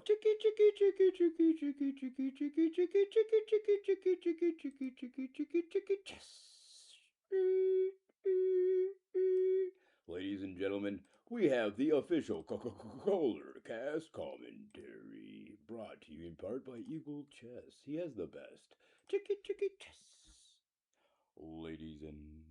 chicky chicky chicky chicky chicky chicky chicky chicky chicky chicky chicky chicky chicky chicky chicky chicky chess. Ladies and gentlemen, we have the official Color Cast commentary, brought to you in part by Eagle Chess. He has the best chicky chicky chess. Ladies and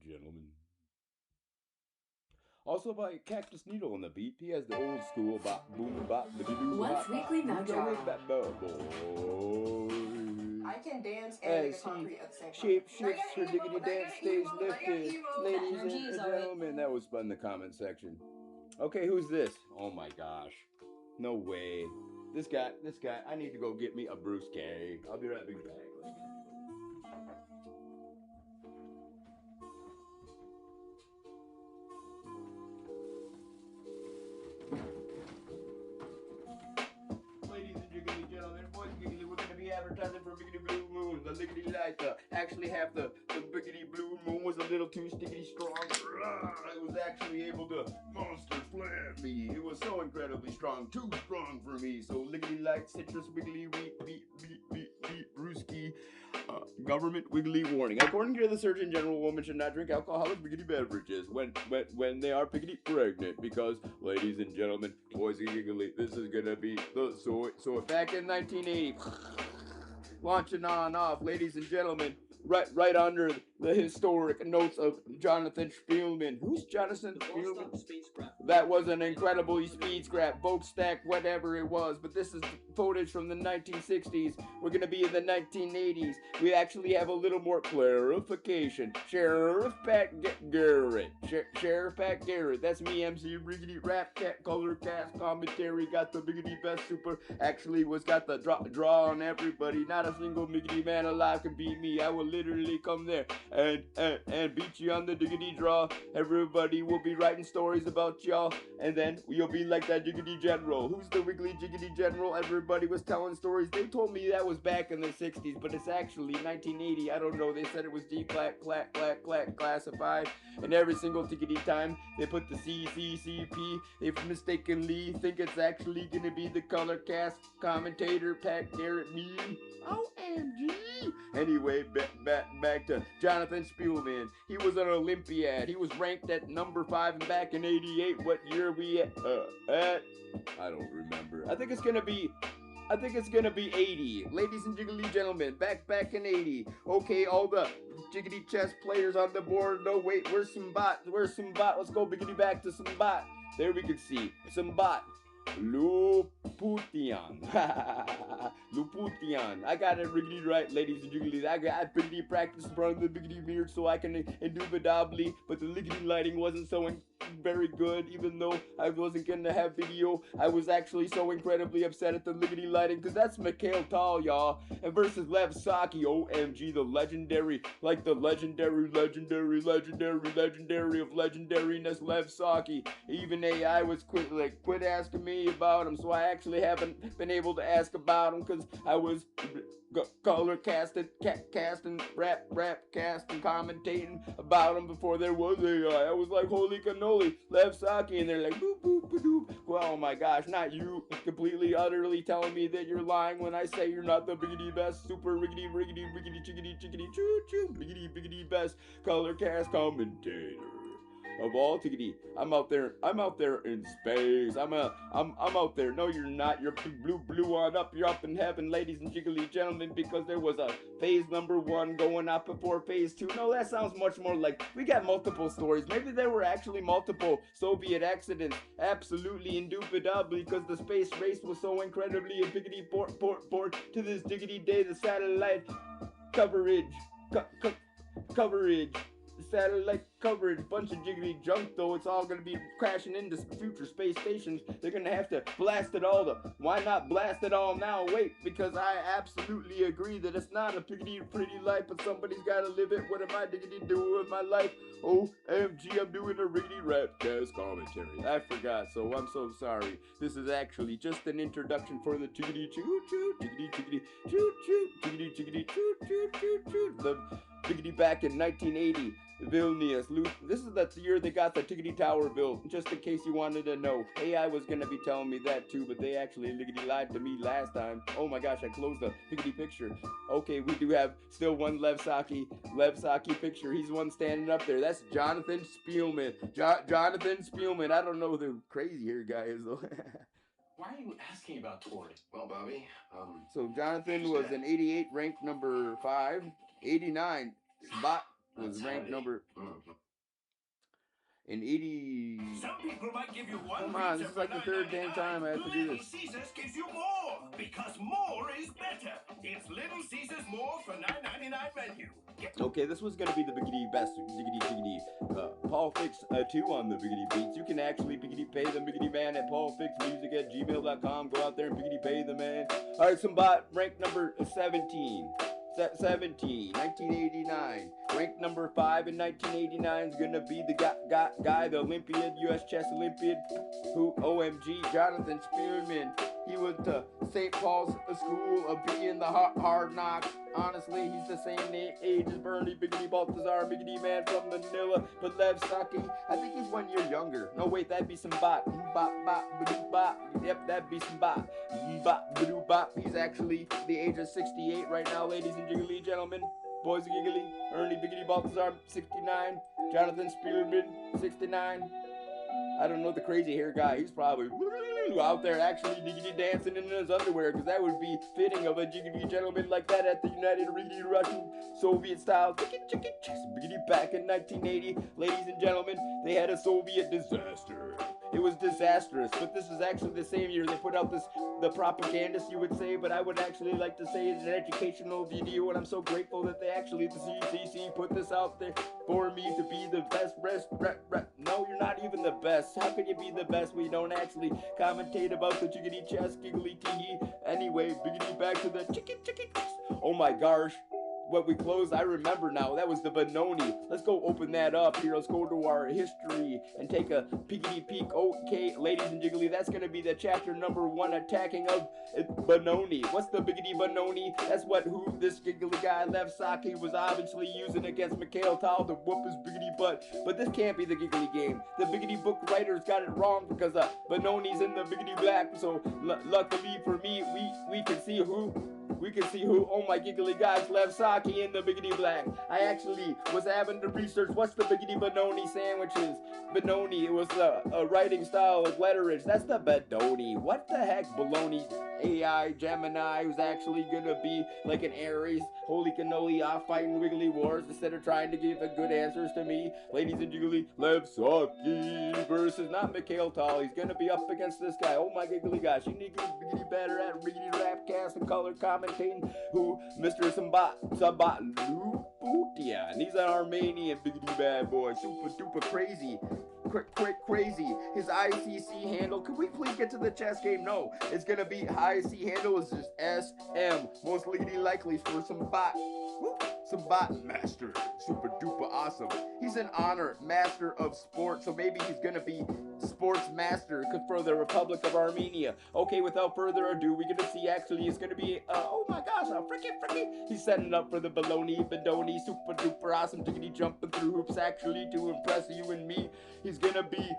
gentlemen. Also by Cactus Needle on the beat. He has the old school bop boom bop bidoo Once weekly mojo. I can dance and make a concrete at the same time. Shape shifts, her diggity dance stays lifted. Ladies and gentlemen, that was fun in the comment section. Okay, who's this? Oh my gosh. No way. This guy, I need to go get me a Bruce K. I'll be right back. Advertising for Biggity Blue Moon, the lickety light, actually have the Biggity Blue Moon was a little too stickity strong. It was actually able to monster slam me. It was so incredibly strong, too strong for me. So lickety light, citrus, wiggly, wheat, beep, brewski. Government wiggly warning. According to the Surgeon General, women should not drink alcoholic biggity beverages when they are biggity pregnant, because, ladies and gentlemen, boys and giggly, this is gonna be the so back in 1980. Launching on off, ladies and gentlemen, right under the historic notes of Jonathan Spielman. Who's Jonathan Spielman? That was an incredibly speed scrap, boat stack, whatever it was. But this is footage from the 1960s. We're gonna be in the 1980s. We actually have a little more clarification. Sheriff Pat Garrett. Sheriff Pat Garrett. That's me, MC Riggedy Rap Cat Color Cast commentary. Got the biggity best super. Actually was got the draw on everybody. Not a single miggity man alive can beat me. I will literally come there and beat you on the diggity draw. Everybody will be writing stories about y'all, and then you'll be like that jiggity general. Who's the wiggly jiggity general? Everybody was telling stories. They told me that was back in the 60s, but it's actually 1980. I don't know. They said it was classified, and every single tickety time they put the CCCP, they mistakenly think it's actually gonna be the Color Cast commentator Pat Garrett me. OMG. Anyway, back to Jonathan Spielman. He was an Olympiad. He was ranked at number 5 back in 88. What year we at? I don't remember. I think it's gonna be 80. Ladies and jiggly gentlemen, back in 80. Okay, all the jiggity chess players on the board. No, wait, where's smbat? Let's go biggity back to smbat. There we can see smbat. Luputian. Luputian. I got it riggedy right, ladies and jigglies. I biggity practice in front of the biggity mirror so I can indubitably, but the liggity lighting wasn't so very good, even though I wasn't gonna have video. I was actually so incredibly upset at the liggity lighting, because that's Mikhail Tal, y'all, and versus phsaki. OMG, the legendary, like the legendary of legendariness, phsaki. Even AI was quit asking me about him, so I actually haven't been able to ask about him, because I was color casting, rap casting, commentating about him before there was AI. I was like, holy cannoli, phsaki, and they're like, boop, boop, boop, boop. Well, oh my gosh, not you completely, utterly telling me that you're lying when I say you're not the biggity best, super riggedy, chickity, choo choo, biggity best color cast commentator of all tickety. I'm out there in space. I'm out there. No, you're not. You're blue on up. You're up in heaven, ladies and jiggly gentlemen, because there was a phase number 1 going up before phase 2. No, that sounds much more like we got multiple stories. Maybe there were actually multiple Soviet accidents. Absolutely, indubitably, because the space race was so incredibly a biggity port to this diggity day. The satellite coverage. Satellite coverage, bunch of jiggly junk though. It's all gonna be crashing into future space stations. They're gonna have to blast it all. Why not blast it all now? Wait, because I absolutely agree that it's not a pretty life, but somebody's gotta live it. What am I diggity doing with my life? OMG, I'm doing a riggedy rap cast commentary. I forgot, so I'm so sorry. This is actually just an introduction for the chickity choo choo, chickity choo choo, chickity choo choo choo. The biggity back in 1980, Vilnius, guess. This is the year they got the Tickety Tower built, just in case you wanted to know. AI was gonna be telling me that too, but they actually lickety lied to me last time. Oh my gosh, I closed the Tickety picture. Okay, we do have still one phsaki picture. He's the one standing up there. That's Jonathan Spielman. Jonathan Spielman. I don't know who the crazy hair guy is though. Why are you asking about Tori? Well, Bobby, so Jonathan was an 88, ranked number 5. 89, Spot was ranked number... In 80... Some people might give you one. Come on, this is like the third damn time I have to do this. Little Caesars gives you more, because more is better. It's Little Caesars more for $9.99 menu. Okay, this was gonna be the biggity best diggity. Paul Fix 2 on the biggity beats. You can actually biggity pay the biggity man at paulfixmusic@gmail.com. Go out there and biggity pay the man. All right, Smbat ranked number 17. 1989. Ranked number 5 in 1989 is gonna be the guy, the Olympian, U.S. chess Olympian, who, OMG, Jonathan Spearman. He went to St. Paul's School of being the hard knocks. Honestly, he's the same age as Bernie Biggity Baltazar, Biggity Man from Manila, but phsaki. I think he's 1 year younger. No, wait, that'd be Smbat. Yep, that'd be Smbat. He's actually the age of 68 right now, ladies and jiggly gentlemen. Boys and giggly. Ernie Biggity Baltazar, 69. Jonathan Spearman, 69. I don't know the crazy hair guy. He's probably out there actually jiggity dancing in his underwear, because that would be fitting of a jiggity gentleman like that at the United Reedy Russian Soviet style biggity back in 1980. Ladies and gentlemen, they had a Soviet disaster. It was disastrous, but this is actually the same year they put out the propagandist, you would say, but I would actually like to say it's an educational video, and I'm so grateful that they actually, the CCC, put this out there for me to be the best. No, you're not even the best. How can you be the best when you don't actually commentate about the chickadee chess, giggly tee? Anyway, biggity back to the chicken. Oh my gosh. What we closed, I remember now, that was the Benoni. Let's go open that up here. Let's go to our history and take a peekity peek. Okay, ladies and jiggly, that's going to be the chapter number 1, attacking of Benoni. What's the biggity Benoni? That's who this giggly guy, phsaki, was obviously using against Mikhail Tal to whoop his biggity butt. But this can't be the giggly game. The biggity book writers got it wrong, because Benoni's in the biggity black. So luckily for me, we can see who. Oh my giggly guys, phsaki in the biggity black. I actually was having to research what's the biggity Benoni sandwiches. Benoni, it was a writing style of letterage. That's the Benoni. What the heck, baloney? AI Gemini, who's actually gonna be like an Aries, holy cannoli, off fighting wiggly wars instead of trying to give the good answers to me. Ladies and jiggly, phsaki versus not Mikhail Tal. He's gonna be up against this guy. Oh my giggly gosh, you need to get biggity better at riggedy rap cast and color commentating. Who, Mr. Smbat Luputian. He's an Armenian biggity bad boy, super duper crazy. Crazy. His ICC handle, could we please get to the chess game? No, it's gonna be IC handle is just SM, most likely for Smbat master, super duper awesome. He's an honor master of sport, so maybe he's gonna be sports master for the Republic of Armenia. Okay, without further ado, we're gonna see actually it's gonna be oh my gosh, fricky. He's setting up for the Benoni, super duper awesome jiggity jumping through hoops actually to impress you and me. He's gonna be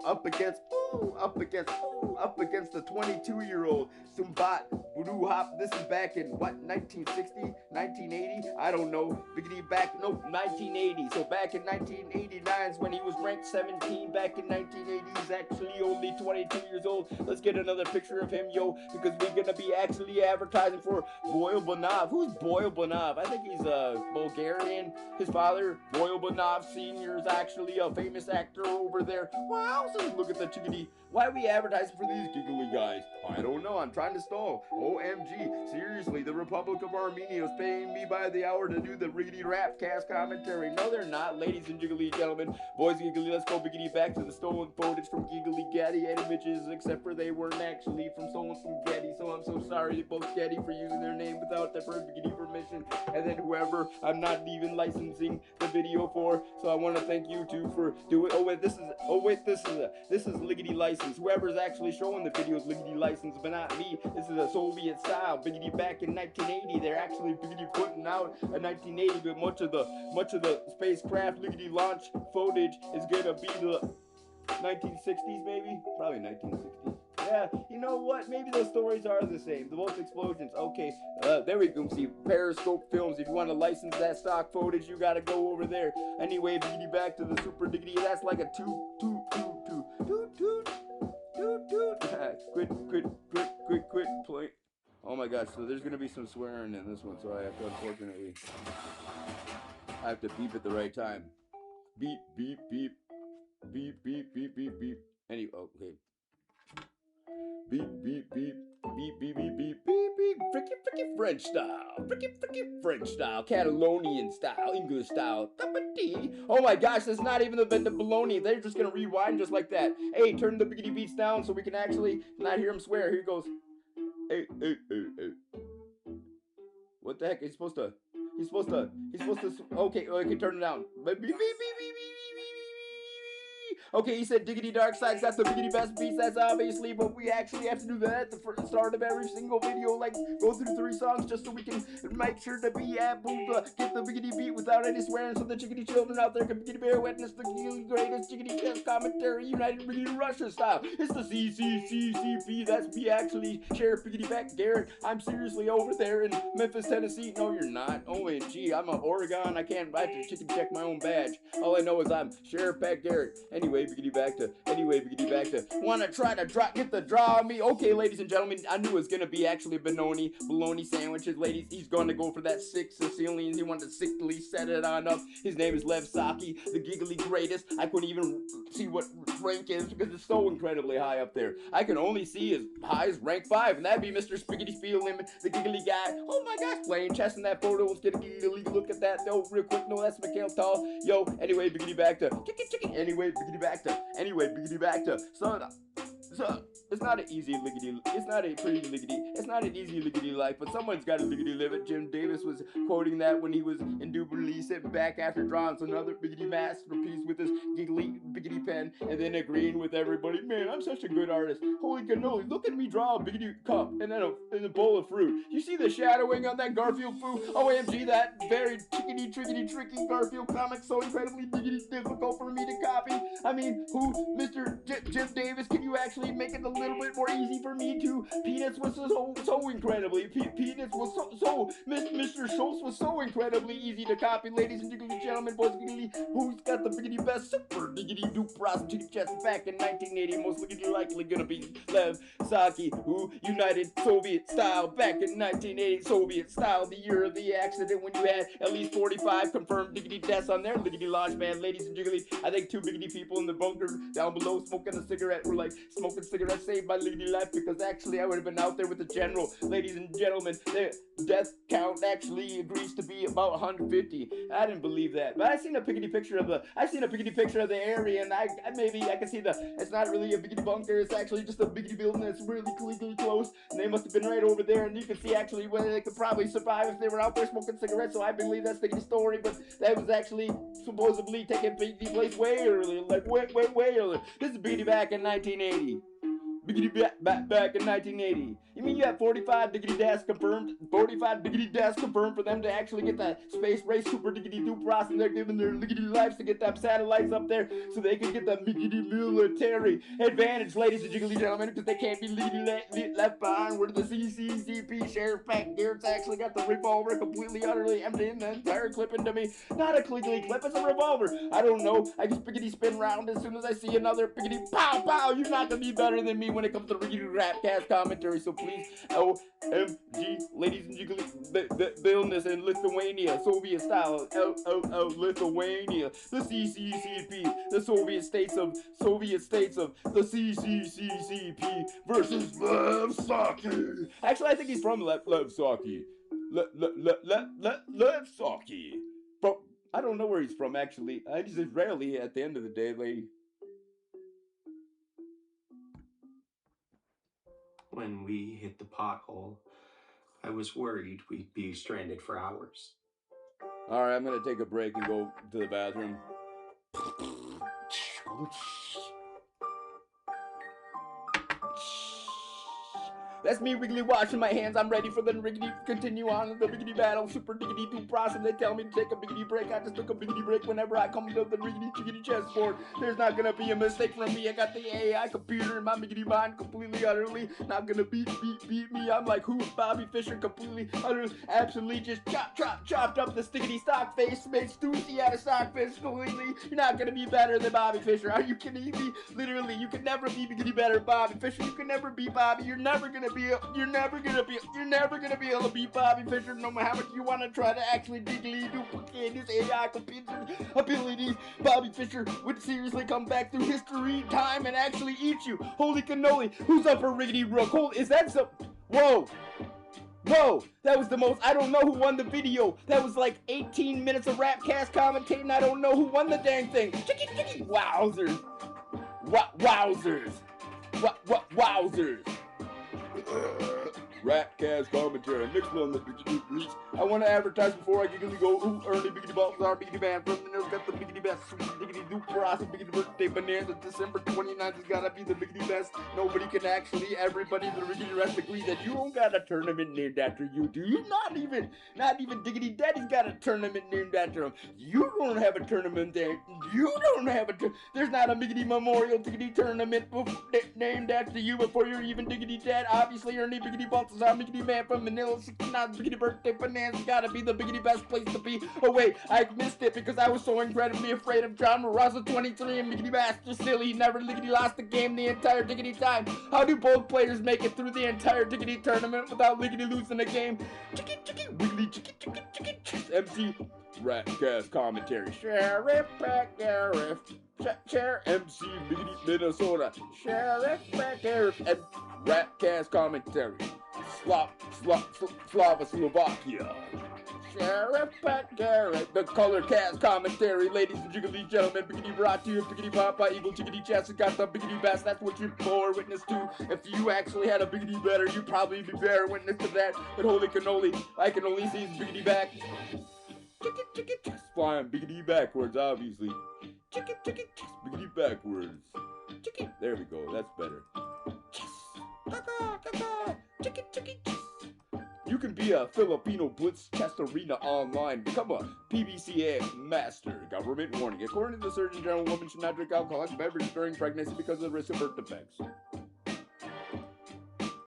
up against the 22-year-old Smbat Voodoo Hop. This is back in what, 1960, 1980? I don't know. Biggity back, nope, 1980. So back in 1989 is when he was ranked 17. Back in 1980, he's actually only 22 years old. Let's get another picture of him, yo, because we're gonna be actually advertising for Boyle Bonov. Who's Boyle Bonov? I think he's Bulgarian. His father, Boyle Bonov Sr., is actually a famous actor over there. Wow, so look at the chickadee. Why are we advertising for these giggly guys? I don't know, I'm trying to stall. OMG, seriously, the Republic of Armenia is paying me by the hour to do the riggedy rap cast commentary. No, they're not, ladies and jiggly gentlemen. Boys giggly, let's go biggity back to the stolen footage from Giggly Getty images, except for they weren't actually stolen from Getty, so I'm so sorry to both Getty for using their name without their biggity permission, and then whoever I'm not even licensing the video for, so I want to thank you two for doing. This is liggity license. license. Whoever's actually showing the videos lickety license, but not me. This is a Soviet style. Biggity back in 1980. They're actually biggity putting out a 1980, but much of the spacecraft lickety launch footage is gonna be the 1960s, maybe? Probably 1960s. Yeah, you know what? Maybe those stories are the same. The most explosions. Okay, there we go. See, Periscope Films. If you want to license that stock footage, you gotta go over there. Anyway, biggity back to the super diggity. That's like a toot. Quit play. Oh my gosh, so there's gonna be some swearing in this one, so I have to, unfortunately, I have to beep at the right time. Beep, beep, beep. Beep, beep, beep, beep, beep. Anyway, okay. Beep, beep, beep. Beep, beep, beep, beep, beep, beep. Freaky French style. Freaky French style. Catalonian style. English style. Oh my gosh, that's not even the baloney. They're just gonna rewind just like that. Hey, turn the biggity beats down so we can actually not hear him swear. Here he goes. Hey. What the heck? He's supposed to. Okay, turn it down. Beep, beep, beep, beep, beep. Okay, he said diggity dark side's got the biggity best beats, that's obviously, but we actually have to do that at the start of every single video, like go through 3 songs just so we can make sure to be able to get the biggity beat without any swearing, so the chickadee children out there can biggity bear witness the greatest chickadee test commentary, United Biggity Russia style. It's the CCCCP, that's me actually, Sheriff Biggity Back Garrett. I'm seriously over there in Memphis, Tennessee. No, you're not. OMG, I'm a Oregon. I have to chicken check my own badge. All I know is I'm Sheriff Pat Garrett. Anyway, biggity back to. Wanna try to get the draw on me? Okay, ladies and gentlemen, I knew it was gonna be actually bologna sandwiches, ladies. He's gonna go for that 6 Sicilians. He wanted to sickly set it on up. His name is phsaki, the giggly greatest. I couldn't even see what rank is because it's so incredibly high up there. I can only see as high as rank 5, and that'd be Mr. Spiggity Spiel Limit, the giggly guy. Oh my gosh, playing chess in that photo. Let's get a giggly look at that though, real quick. No, that's Mikhail Tall. Yo, anyway, biggity back to. Anyway, biggity back to. So it's not an easy liggity. It's not a pretty liggity. It's not an easy liggity life, but someone's got to liggity live it. Jim Davis was quoting that when he was indubitably sitting back after drawing another biggity masterpiece with his giggly biggity pen, and then agreeing with everybody. Man, I'm such a good artist. Holy cannoli! Look at me draw a biggity cup and then a bowl of fruit. You see the shadowing on that Garfield foo? OMG, that very tricky Garfield comic, so incredibly diggity difficult for me to copy. I mean, who, Mr. Jim Davis? Can you actually make it a little bit more easy for me to? Peanuts was so incredibly. Peanuts was so Mr. Schultz was so incredibly easy to copy, ladies and gentlemen, boys, giggly. Who's got the biggity best super diggity dupe prostitute chest back in 1980? Most likely gonna be phsaki, who united Soviet style back in 1980. Soviet style, the year of the accident when you had at least 45 confirmed diggity deaths on their liggity launch, man, ladies and jiggly. I think 2 biggity people in the bunker down below smoking a cigarette were like, smoking cigarettes saved my liggity life, because actually I would have been out there with the general. Ladies and gentlemen, the death count actually agrees to be about 150. I didn't believe that, but I seen a picture of the area, and I can see it's not really a biggity bunker, it's actually just a biggity building that's really close, and they must have been right over there, and you can see actually whether they could probably survive if they were out there smoking cigarettes, so I believe that's the story, but that was actually supposedly taking place way earlier, like way earlier. This is Beatty back in 1980. Biggity back in 1980. You mean you have 45 diggity deaths confirmed? 45 diggity deaths confirmed for them to actually get that space race super diggity dupras, and they're giving their liggity lives to get them satellites up there so they can get the miggity military advantage, ladies and gentlemen, because they can't be liggity left behind. Where the CCCP Sheriff Pat Garrett's actually got the revolver completely utterly emptying the entire clip into me. Not a clickly clip, it's a revolver. I don't know. I just biggity spin round as soon as I see another biggity pow pow. You're not gonna be better than me when it comes to riggedy rapcast commentary, so please, OMG, ladies and jiggly, the illness in Lithuania, Soviet style, Lithuania, the CCCP, the Soviet states of the CCCP versus phsaki. Actually, I think he's from phsaki. Phsaki. But I don't know where he's from, actually. He's Israeli at the end of the day, lady. When we hit the pothole, I was worried we'd be stranded for hours. All right, I'm gonna take a break and go to the bathroom. That's me wiggly washing my hands. I'm ready for the riggedy continue on the riggedy battle. Super diggity doo process. They tell me to take a biggity break. I just took a biggity break whenever I come to the riggedy chickity chessboard. There's not gonna be a mistake from me. I got the AI computer in my biggity mind completely, utterly not gonna beat me. I'm like, who's Bobby Fischer? Completely, utterly, absolutely just chopped up the stickity stock face, made Stussy out of stock fish completely. You're not gonna be better than Bobby Fischer. Are you kidding me? Literally, you can never be biggity better than Bobby Fischer. You can never be Bobby. You're never gonna be able to beat Bobby Fischer, no matter how much you want to try to actually digitally duplicate his AI computer abilities. Bobby Fischer would seriously come back through history, time, and actually eat you. Holy cannoli! Who's up for riggedy rook? Is that some? Whoa! Whoa, that was the most, I don't know who won the video. That was like 18 minutes of Rapcast commentating. I don't know who won the dang thing. Chicky, wowzers. Wowzers. Wowzers. Rapcast commentary. Next one, the biggity please. I want to advertise before I giggly go. Ooh, early biggity balls are biggity band from the got the biggity best. Biggity do process, biggity birthday bonanza. December 29th has gotta be the biggity best. Nobody can actually, everybody, the biggity rest agree that you don't got a tournament named after you, do you? Not even Diggity Daddy's got a tournament named after him. You don't have a tournament there. You don't have there's not a biggity memorial diggity tournament named after you before you're even Diggity Dad. Obviously, Ernie Biggity Balthazar, Biggity Man from Manila, 69 Biggity Birthday Bonanza, gotta be the biggity best place to be. Oh wait, I missed it because I was so incredibly afraid of John Marazza 23 and Biggity Master Silly. He never Liggity lost the game the entire Diggity time. How do both players make it through the entire Diggity tournament without Liggity losing the game? Chicky, wiggly, chicky, MC Rapcast commentary. Sheriff Sheriff MC Biggity Minnesota. Sheriff Sheriff and Rapcast commentary. Slovakia. Sheriff Garrett, the color cast commentary, ladies and jiggly gentlemen, biggity brought to you, biggity papa, eagle chickity chest, got the biggity best, that's what you're bore witness to. If you actually had a biggity better, you'd probably be better witness to that, but holy cannoli, I can only see his biggity back. Chest flying, biggity backwards, obviously. Biggity backwards. There we go, that's better. You can be a Filipino Blitz Chest Arena online. Become a PBCA master. Government warning. According to the Surgeon General, women should not drink alcoholic beverages during pregnancy because of the risk of birth defects.